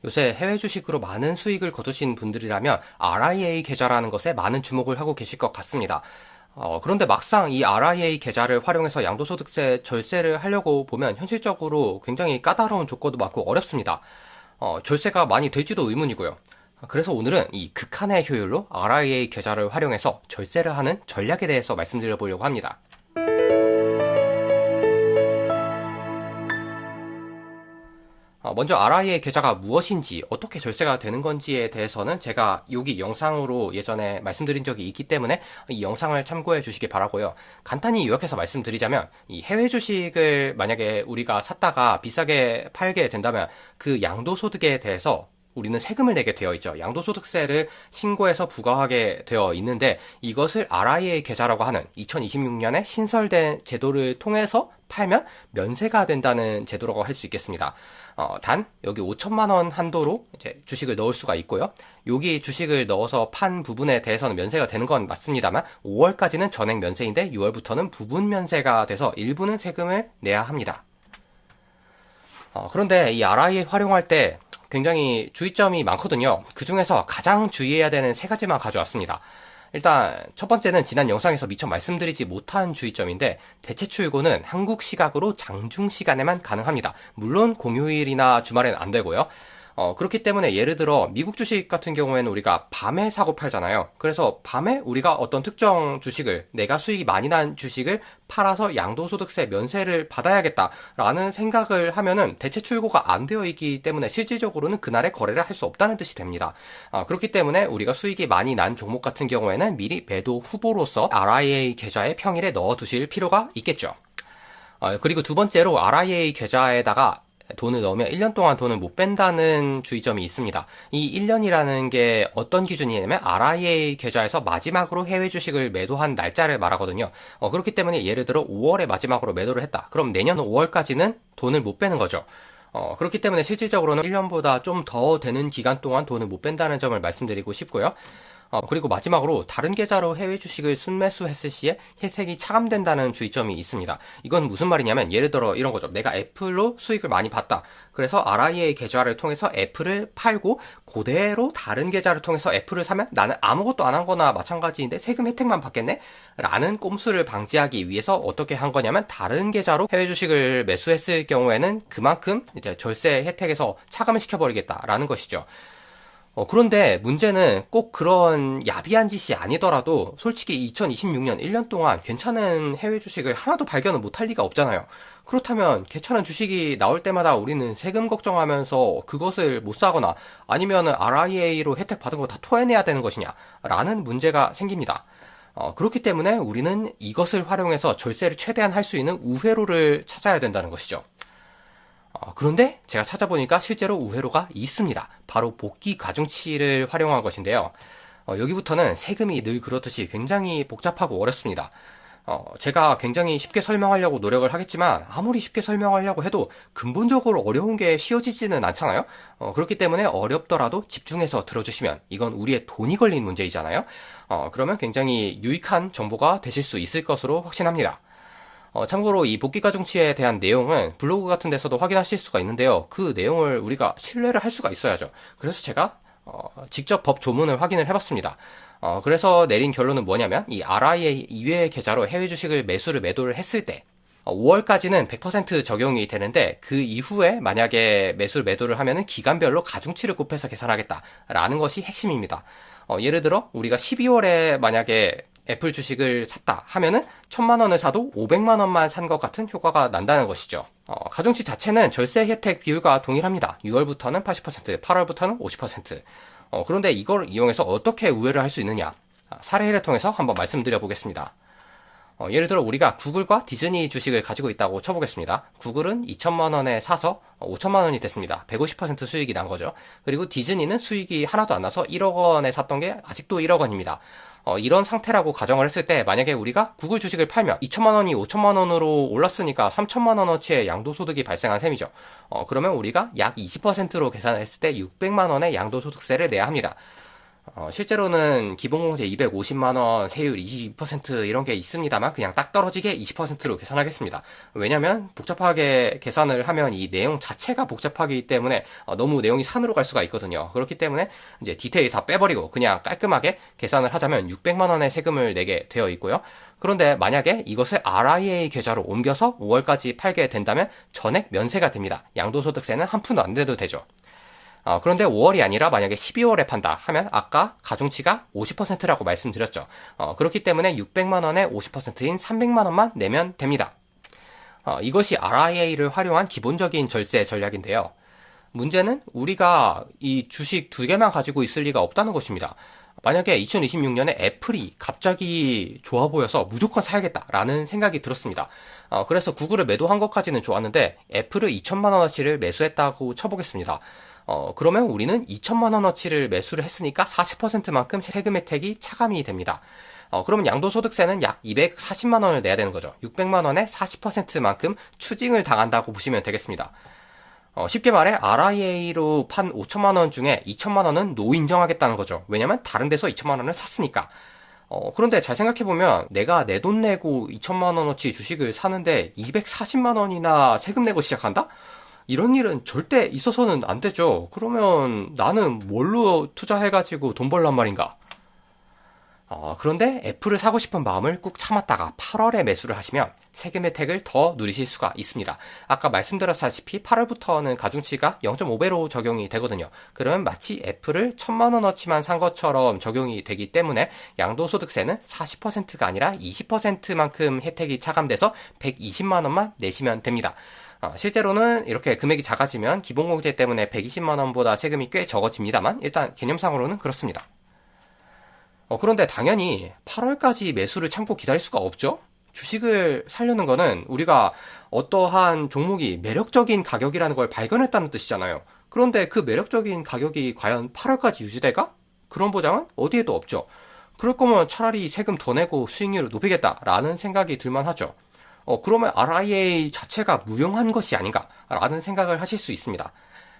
요새 해외 주식으로 많은 수익을 거두신 분들이라면 RIA 계좌라는 것에 많은 주목을 하고 계실 것 같습니다. 그런데 막상 이 RIA 계좌를 활용해서 양도소득세 절세를 하려고 보면 현실적으로 굉장히 까다로운 조건도 많고 어렵습니다. 절세가 많이 될지도 의문이고요. 그래서 오늘은 이 극한의 효율로 RIA 계좌를 활용해서 절세를 하는 전략에 대해서 말씀드려 보려고 합니다. 먼저 RIA 계좌가 무엇인지 어떻게 절세가 되는 건지에 대해서는 제가 여기 영상으로 예전에 말씀드린 적이 있기 때문에 이 영상을 참고해 주시기 바라고요. 간단히 요약해서 말씀드리자면 이 해외 주식을 만약에 우리가 샀다가 비싸게 팔게 된다면 그 양도소득에 대해서 우리는 세금을 내게 되어 있죠. 양도소득세를 신고해서 부과하게 되어 있는데 이것을 RIA 계좌라고 하는 2026년에 신설된 제도를 통해서 팔면 면세가 된다는 제도라고 할 수 있겠습니다. 단 여기 5천만 원 한도로 이제 주식을 넣을 수가 있고요. 여기 주식을 넣어서 판 부분에 대해서는 면세가 되는 건 맞습니다만 5월까지는 전액 면세인데 6월부터는 부분 면세가 돼서 일부는 세금을 내야 합니다. 그런데 이 RIA 활용할 때 굉장히 주의점이 많거든요. 그 중에서 가장 주의해야 되는 세 가지만 가져왔습니다. 일단 첫 번째는 지난 영상에서 미처 말씀드리지 못한 주의점인데 대체 출고는 한국 시각으로 장중 시간에만 가능합니다. 물론 공휴일이나 주말에는 안 되고요. 그렇기 때문에 예를 들어 미국 주식 같은 경우에는 우리가 밤에 사고 팔잖아요. 그래서 밤에 우리가 어떤 특정 주식을 내가 수익이 많이 난 주식을 팔아서 양도소득세 면세를 받아야겠다라는 생각을 하면은 대체 출고가 안 되어 있기 때문에 실질적으로는 그날에 거래를 할 수 없다는 뜻이 됩니다. 그렇기 때문에 우리가 수익이 많이 난 종목 같은 경우에는 미리 매도 후보로서 RIA 계좌에 평일에 넣어 두실 필요가 있겠죠. 그리고 두 번째로 RIA 계좌에다가 돈을 넣으면 1년 동안 돈을 못 뺀다는 주의점이 있습니다. 이 1년이라는 게 어떤 기준이냐면 RIA 계좌에서 마지막으로 해외 주식을 매도한 날짜를 말하거든요. 그렇기 때문에 예를 들어 5월에 마지막으로 매도를 했다. 그럼 내년 5월까지는 돈을 못 빼는 거죠. 그렇기 때문에 실질적으로는 1년보다 좀 더 되는 기간 동안 돈을 못 뺀다는 점을 말씀드리고 싶고요. 그리고 마지막으로 다른 계좌로 해외 주식을 순매수했을 시에 혜택이 차감된다는 주의점이 있습니다. 이건 무슨 말이냐면 예를 들어 이런 거죠. 내가 애플로 수익을 많이 봤다. 그래서 RIA 계좌를 통해서 애플을 팔고 그대로 다른 계좌를 통해서 애플을 사면 나는 아무것도 안 한 거나 마찬가지인데 세금 혜택만 받겠네? 라는 꼼수를 방지하기 위해서 어떻게 한 거냐면 다른 계좌로 해외 주식을 매수했을 경우에는 그만큼 이제 절세 혜택에서 차감을 시켜버리겠다라는 것이죠. 그런데 문제는 꼭 그런 야비한 짓이 아니더라도 솔직히 2026년 1년 동안 괜찮은 해외 주식을 하나도 발견을 못할 리가 없잖아요. 그렇다면 괜찮은 주식이 나올 때마다 우리는 세금 걱정하면서 그것을 못 사거나 아니면은 RIA로 혜택 받은 거 다 토해내야 되는 것이냐 라는 문제가 생깁니다. 그렇기 때문에 우리는 이것을 활용해서 절세를 최대한 할 수 있는 우회로를 찾아야 된다는 것이죠. 그런데 제가 찾아보니까 실제로 우회로가 있습니다. 바로 복귀 가중치를 활용한 것인데요. 여기부터는 세금이 늘 그렇듯이 굉장히 복잡하고 어렵습니다. 제가 굉장히 쉽게 설명하려고 노력을 하겠지만 아무리 쉽게 설명하려고 해도 근본적으로 어려운 게 쉬워지지는 않잖아요. 그렇기 때문에 어렵더라도 집중해서 들어주시면 이건 우리의 돈이 걸린 문제이잖아요. 그러면 굉장히 유익한 정보가 되실 수 있을 것으로 확신합니다. 참고로 이 복귀가중치에 대한 내용은 블로그 같은 데서도 확인하실 수가 있는데요. 그 내용을 우리가 신뢰를 할 수가 있어야죠. 그래서 제가 직접 법 조문을 확인을 해봤습니다. 그래서 내린 결론은 뭐냐면 이 RIA 이외의 계좌로 해외 주식을 매도를 했을 때 5월까지는 100% 적용이 되는데 그 이후에 만약에 매도를 하면은 기간별로 가중치를 곱해서 계산하겠다라는 것이 핵심입니다. 예를 들어 우리가 12월에 만약에 애플 주식을 샀다 하면은 1,000만 원을 사도 500만 원만 산 것 같은 효과가 난다는 것이죠. 가중치 자체는 절세 혜택 비율과 동일합니다. 6월부터는 80%, 8월부터는 50%. 그런데 이걸 이용해서 어떻게 우회를 할 수 있느냐? 사례를 통해서 한번 말씀드려 보겠습니다. 예를 들어 우리가 구글과 디즈니 주식을 가지고 있다고 쳐보겠습니다. 구글은 2천만 원에 사서 5천만 원이 됐습니다. 150% 수익이 난 거죠. 그리고 디즈니는 수익이 하나도 안 나서 1억 원에 샀던 게 아직도 1억 원입니다. 이런 상태라고 가정을 했을 때 만약에 우리가 구글 주식을 팔면 2천만 원이 5천만 원으로 올랐으니까 3천만 원어치의 양도소득이 발생한 셈이죠. 그러면 우리가 약 20%로 계산을 했을 때 600만 원의 양도소득세를 내야 합니다. 실제로는 기본공제 250만원, 세율 22% 이런 게 있습니다만 그냥 딱 떨어지게 20%로 계산하겠습니다. 왜냐면 복잡하게 계산을 하면 이 내용 자체가 복잡하기 때문에 너무 내용이 산으로 갈 수가 있거든요. 그렇기 때문에 이제 디테일 다 빼버리고 그냥 깔끔하게 계산을 하자면 600만원의 세금을 내게 되어 있고요. 그런데 만약에 이것을 RIA 계좌로 옮겨서 5월까지 팔게 된다면 전액 면세가 됩니다. 양도소득세는 한 푼도 안 내도 되죠. 그런데 5월이 아니라 만약에 12월에 판다 하면 아까 가중치가 50%라고 말씀드렸죠. 그렇기 때문에 600만원의 50%인 300만원만 내면 됩니다. 이것이 RIA를 활용한 기본적인 절세 전략인데요. 문제는 우리가 이 주식 두 개만 가지고 있을 리가 없다는 것입니다. 만약에 2026년에 애플이 갑자기 좋아 보여서 무조건 사야겠다라는 생각이 들었습니다. 그래서 구글을 매도한 것까지는 좋았는데 애플을 2천만원어치를 매수했다고 쳐보겠습니다. 그러면 우리는 2천만원어치를 매수를 했으니까 40%만큼 세금 혜택이 차감이 됩니다. 그러면 양도소득세는 약 240만원을 내야 되는 거죠. 600만원의 40%만큼 추징을 당한다고 보시면 되겠습니다. 쉽게 말해 RIA로 판 5천만원 중에 2천만원은 노인정하겠다는 거죠. 왜냐면 다른 데서 2천만원을 샀으니까. 그런데 잘 생각해보면 내가 내 돈 내고 2천만원어치 주식을 사는데 240만원이나 세금 내고 시작한다? 이런 일은 절대 있어서는 안 되죠. 그러면 나는 뭘로 투자해가지고 돈 벌란 말인가? 그런데 애플을 사고 싶은 마음을 꾹 참았다가 8월에 매수를 하시면 세금 혜택을 더 누리실 수가 있습니다. 아까 말씀드렸다시피 8월부터는 가중치가 0.5배로 적용이 되거든요. 그러면 마치 애플을 1,000만원어치만 산 것처럼 적용이 되기 때문에 양도소득세는 40%가 아니라 20%만큼 혜택이 차감돼서 120만원만 내시면 됩니다. 실제로는 이렇게 금액이 작아지면 기본공제 때문에 120만원보다 세금이 꽤 적어집니다만 일단 개념상으로는 그렇습니다. 그런데 당연히 8월까지 매수를 참고 기다릴 수가 없죠? 주식을 사려는 거는 우리가 어떠한 종목이 매력적인 가격이라는 걸 발견했다는 뜻이잖아요. 그런데 그 매력적인 가격이 과연 8월까지 유지될까? 그런 보장은 어디에도 없죠. 그럴 거면 차라리 세금 더 내고 수익률을 높이겠다라는 생각이 들만 하죠. 그러면 RIA 자체가 무용한 것이 아닌가라는 생각을 하실 수 있습니다.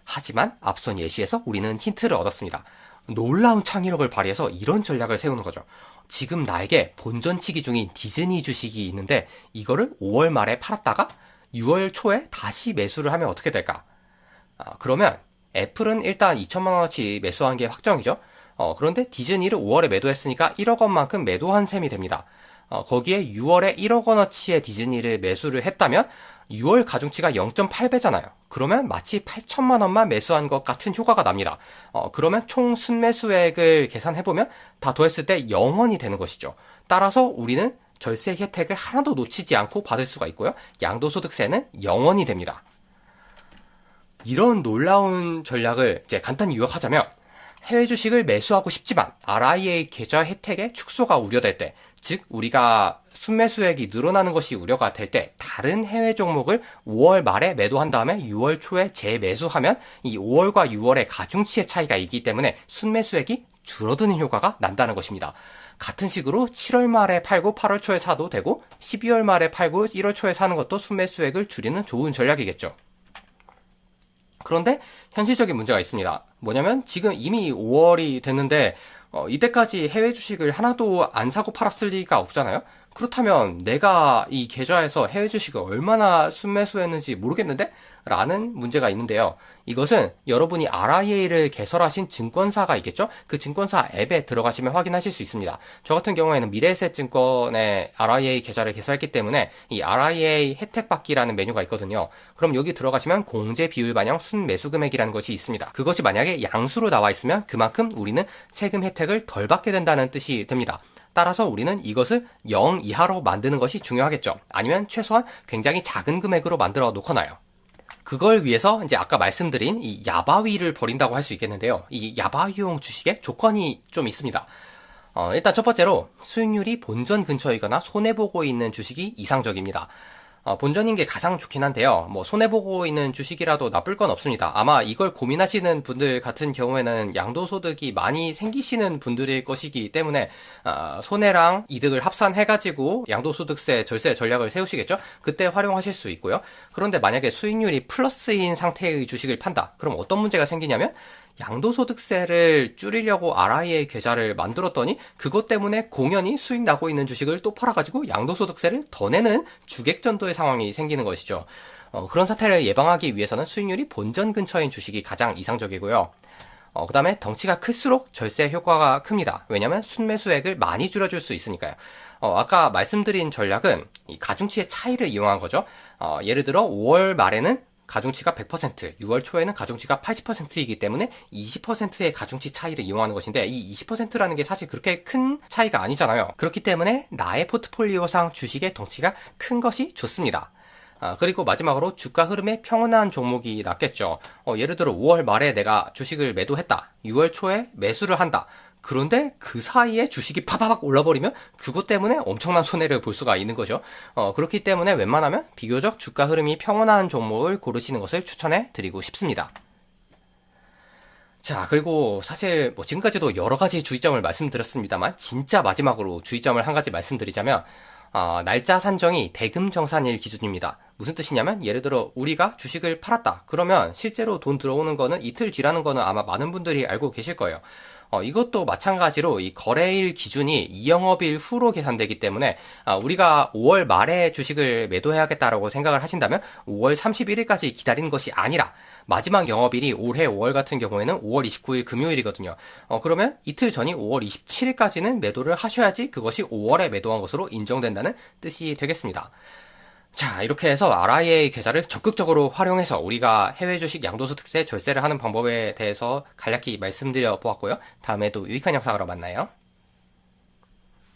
하지만 앞선 예시에서 우리는 힌트를 얻었습니다. 놀라운 창의력을 발휘해서 이런 전략을 세우는 거죠. 지금 나에게 본전치기 중인 디즈니 주식이 있는데 이거를 5월 말에 팔았다가 6월 초에 다시 매수를 하면 어떻게 될까? 그러면 애플은 일단 2천만원어치 매수한 게 확정이죠. 그런데 디즈니를 5월에 매도했으니까 1억 원만큼 매도한 셈이 됩니다. 거기에 6월에 1억 원어치의 디즈니를 매수를 했다면 6월 가중치가 0.8배잖아요. 그러면 마치 8천만 원만 매수한 것 같은 효과가 납니다. 그러면 총 순매수액을 계산해보면 다 더했을 때 0원이 되는 것이죠. 따라서 우리는 절세 혜택을 하나도 놓치지 않고 받을 수가 있고요. 양도소득세는 0원이 됩니다. 이런 놀라운 전략을 이제 간단히 요약하자면 해외 주식을 매수하고 싶지만 RIA 계좌 혜택의 축소가 우려될 때, 즉 우리가 순매수액이 늘어나는 것이 우려가 될 때 다른 해외 종목을 5월 말에 매도한 다음에 6월 초에 재매수하면 이 5월과 6월의 가중치의 차이가 있기 때문에 순매수액이 줄어드는 효과가 난다는 것입니다. 같은 식으로 7월 말에 팔고 8월 초에 사도 되고 12월 말에 팔고 1월 초에 사는 것도 순매수액을 줄이는 좋은 전략이겠죠. 그런데 현실적인 문제가 있습니다. 뭐냐면 지금 이미 5월이 됐는데 이때까지 해외 주식을 하나도 안 사고 팔았을 리가 없잖아요. 그렇다면 내가 이 계좌에서 해외 주식을 얼마나 순매수했는지 모르겠는데? 라는 문제가 있는데요. 이것은 여러분이 RIA를 개설하신 증권사가 있겠죠? 그 증권사 앱에 들어가시면 확인하실 수 있습니다. 저 같은 경우에는 미래에셋증권의 RIA 계좌를 개설했기 때문에 이 RIA 혜택 받기라는 메뉴가 있거든요. 그럼 여기 들어가시면 공제 비율 반영 순매수 금액이라는 것이 있습니다. 그것이 만약에 양수로 나와 있으면 그만큼 우리는 세금 혜택을 덜 받게 된다는 뜻이 됩니다. 따라서 우리는 이것을 0 이하로 만드는 것이 중요하겠죠. 아니면 최소한 굉장히 작은 금액으로 만들어 놓거나요. 그걸 위해서 이제 아까 말씀드린 이 야바위를 벌인다고 할 수 있겠는데요. 이 야바위용 주식에 조건이 좀 있습니다. 일단 첫 번째로 수익률이 본전 근처이거나 손해보고 있는 주식이 이상적입니다. 본전인 게 가장 좋긴 한데요. 뭐 손해보고 있는 주식이라도 나쁠 건 없습니다. 아마 이걸 고민하시는 분들 같은 경우에는 양도소득이 많이 생기시는 분들일 것이기 때문에 손해랑 이득을 합산해가지고 양도소득세, 절세 전략을 세우시겠죠? 그때 활용하실 수 있고요. 그런데 만약에 수익률이 플러스인 상태의 주식을 판다. 그럼 어떤 문제가 생기냐면 양도소득세를 줄이려고 RIA 계좌를 만들었더니 그것 때문에 공연히 수익 나고 있는 주식을 또 팔아가지고 양도소득세를 더 내는 주객전도의 상황이 생기는 것이죠. 그런 사태를 예방하기 위해서는 수익률이 본전 근처인 주식이 가장 이상적이고요. 그 다음에 덩치가 클수록 절세 효과가 큽니다. 왜냐하면 순매수액을 많이 줄여줄 수 있으니까요. 아까 말씀드린 전략은 이 가중치의 차이를 이용한 거죠. 예를 들어 5월 말에는 가중치가 100%, 6월 초에는 가중치가 80%이기 때문에 20%의 가중치 차이를 이용하는 것인데 이 20%라는 게 사실 그렇게 큰 차이가 아니잖아요. 그렇기 때문에 나의 포트폴리오상 주식의 덩치가 큰 것이 좋습니다. 그리고 마지막으로 주가 흐름에 평온한 종목이 낫겠죠. 예를 들어 5월 말에 내가 주식을 매도했다. 6월 초에 매수를 한다. 그런데 그 사이에 주식이 파바박 올라버리면 그것 때문에 엄청난 손해를 볼 수가 있는 거죠. 그렇기 때문에 웬만하면 비교적 주가 흐름이 평온한 종목을 고르시는 것을 추천해 드리고 싶습니다. 자, 그리고 사실 뭐 지금까지도 여러 가지 주의점을 말씀드렸습니다만 진짜 마지막으로 주의점을 한 가지 말씀드리자면 날짜 산정이 대금 정산일 기준입니다. 무슨 뜻이냐면 예를 들어 우리가 주식을 팔았다. 그러면 실제로 돈 들어오는 거는 이틀 뒤라는 거는 아마 많은 분들이 알고 계실 거예요. 이것도 마찬가지로 이 거래일 기준이 이영업일 후로 계산되기 때문에 우리가 5월 말에 주식을 매도해야겠다라고 생각을 하신다면 5월 31일까지 기다리는 것이 아니라 마지막 영업일이 올해 5월 같은 경우에는 5월 29일 금요일이거든요. 그러면 이틀 전이 5월 27일까지는 매도를 하셔야지 그것이 5월에 매도한 것으로 인정된다는 뜻이 되겠습니다. 자, 이렇게 해서 RIA 계좌를 적극적으로 활용해서 우리가 해외 주식 양도소득세 절세를 하는 방법에 대해서 간략히 말씀드려 보았고요. 다음에도 유익한 영상으로 만나요.